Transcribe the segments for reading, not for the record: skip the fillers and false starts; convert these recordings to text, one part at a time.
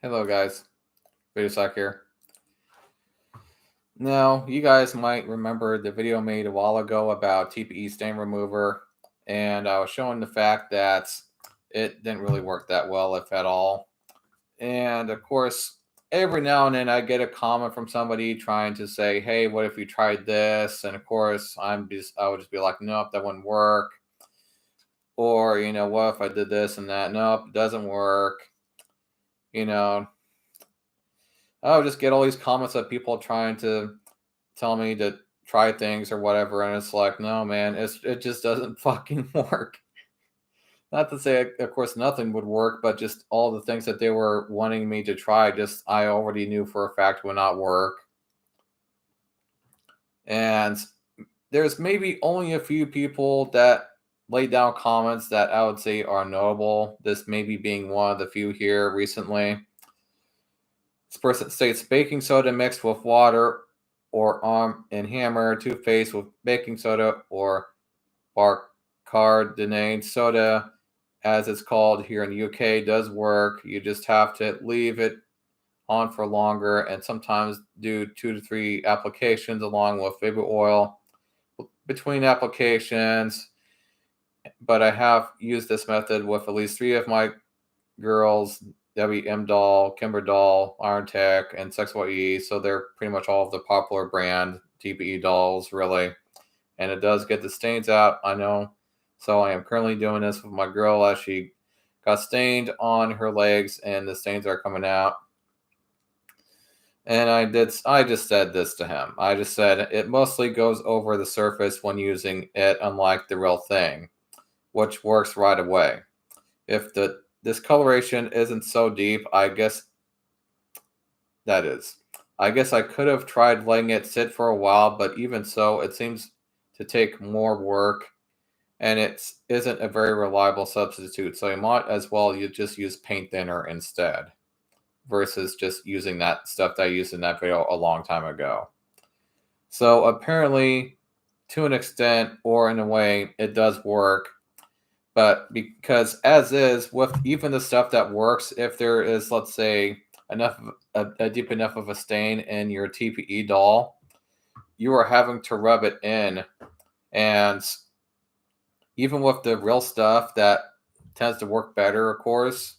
Hello guys, Videosack here. Now, you guys might remember the video I made a while ago about TPE stain remover, and I was showing the fact that it didn't really work that well, if at all. And of course, every now and then I get a comment from somebody trying to say, "Hey, what if you tried this?" And of course, I would just be like, "Nope, that wouldn't work." Or, what if I did this and that? Nope, it doesn't work. You know, I would just get all these comments of people trying to tell me to try things or whatever, and it's like, no, man, it just doesn't fucking work. Not to say, of course, nothing would work, but just all the things that they were wanting me to try, just I already knew for a fact would not work. And there's maybe only a few people that laid down comments that I would say are notable. This maybe being one of the few here recently. This person states baking soda mixed with water or arm and hammer, toothpaste with baking soda or bicarbonate soda, as it's called here in the UK, does work. You just have to leave it on for longer and sometimes do 2 to 3 applications along with baby oil between applications. But I have used this method with at least 3 of my girls, WM Doll, Kimber Doll, Iron Tech, and Sexual E. So they're pretty much all of the popular brand TPE dolls, really. And it does get the stains out, I know. So I am currently doing this with my girl as she got stained on her legs and the stains are coming out. And I just said this to him. I just said it mostly goes over the surface when using it, unlike the real thing, which works right away. If the discoloration isn't so deep, I guess that is. I guess I could have tried letting it sit for a while, but even so, it seems to take more work and it isn't a very reliable substitute. So you might as well you just use paint thinner instead versus just using that stuff that I used in that video a long time ago. So apparently, to an extent or in a way, it does work. But because as is with even the stuff that works, if there is, let's say, enough a deep enough of a stain in your TPE doll, you are having to rub it in, and even with the real stuff that tends to work better, of course,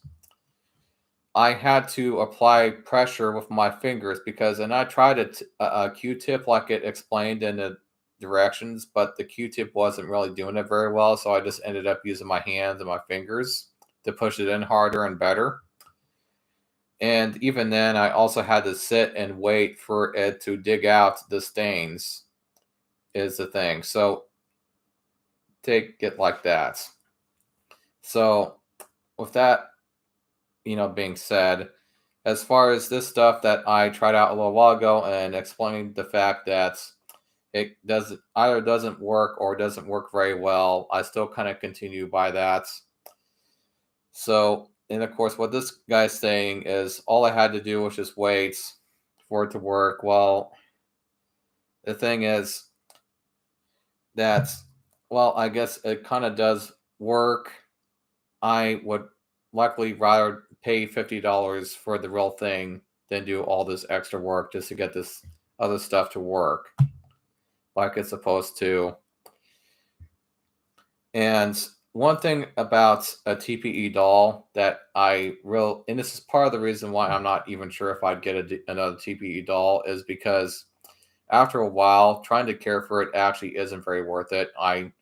I had to apply pressure with my fingers because, and I tried a Q-tip like it explained in the directions, but the Q-tip wasn't really doing it very well. So I just ended up using my hands and my fingers to push it in harder and better. And even then, I also had to sit and wait for it to dig out the stains, is the thing. So take it like that. So with that, being said, as far as this stuff that I tried out a little while ago and explained the fact that it doesn't work or doesn't work very well, I still kind of continue by that. So, and of course, what this guy's saying is all I had to do was just wait for it to work. Well, the thing is that, well, I guess it kind of does work. I would likely rather pay $50 for the real thing than do all this extra work just to get this other stuff to work like it's supposed to. And one thing about a TPE doll that and this is part of the reason why I'm not even sure if I'd get another TPE doll, is because after a while, trying to care for it actually isn't very worth it. I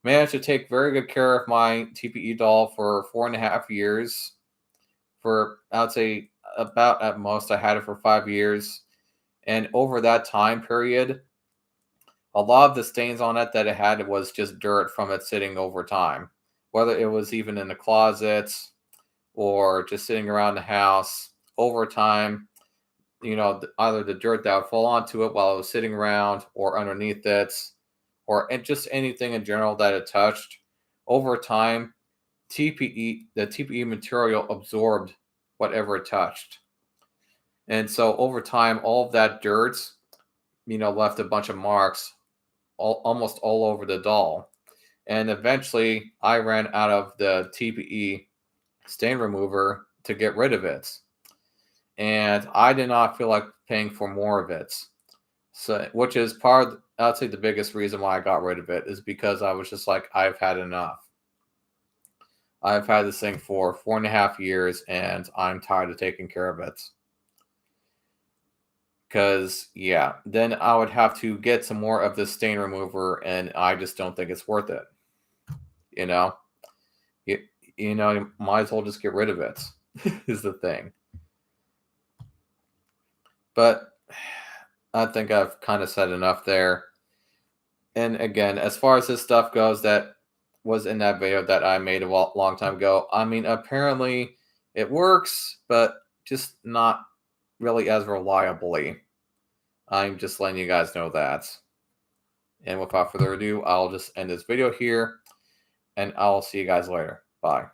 managed to take very good care of my TPE doll for 4.5 years. For, I would say, about at most, I had it for 5 years. And over that time period, a lot of the stains on it that it had was just dirt from it sitting over time, whether it was even in the closets or just sitting around the house over time. Either the dirt that would fall onto it while it was sitting around or underneath it, or just anything in general that it touched. Over time, the TPE material absorbed whatever it touched. And so over time, all of that dirt, left a bunch of marks almost all over the doll. And eventually, I ran out of the TPE stain remover to get rid of it. and I did not feel like paying for more of it. So, which is I'd say the biggest reason why I got rid of it is because I was just like, I've had enough. I've had this thing for 4.5 years, and I'm tired of taking care of it. Because, yeah, then I would have to get some more of the stain remover, and I just don't think it's worth it. You know, you, you might as well just get rid of it. Is the thing. But I think I've kind of said enough there. And again, as far as this stuff goes, that was in that video that I made a long time ago. I mean, apparently it works, but just not really as reliably. I'm just letting you guys know that. And without further ado, I'll just end this video here, and I'll see you guys later. Bye.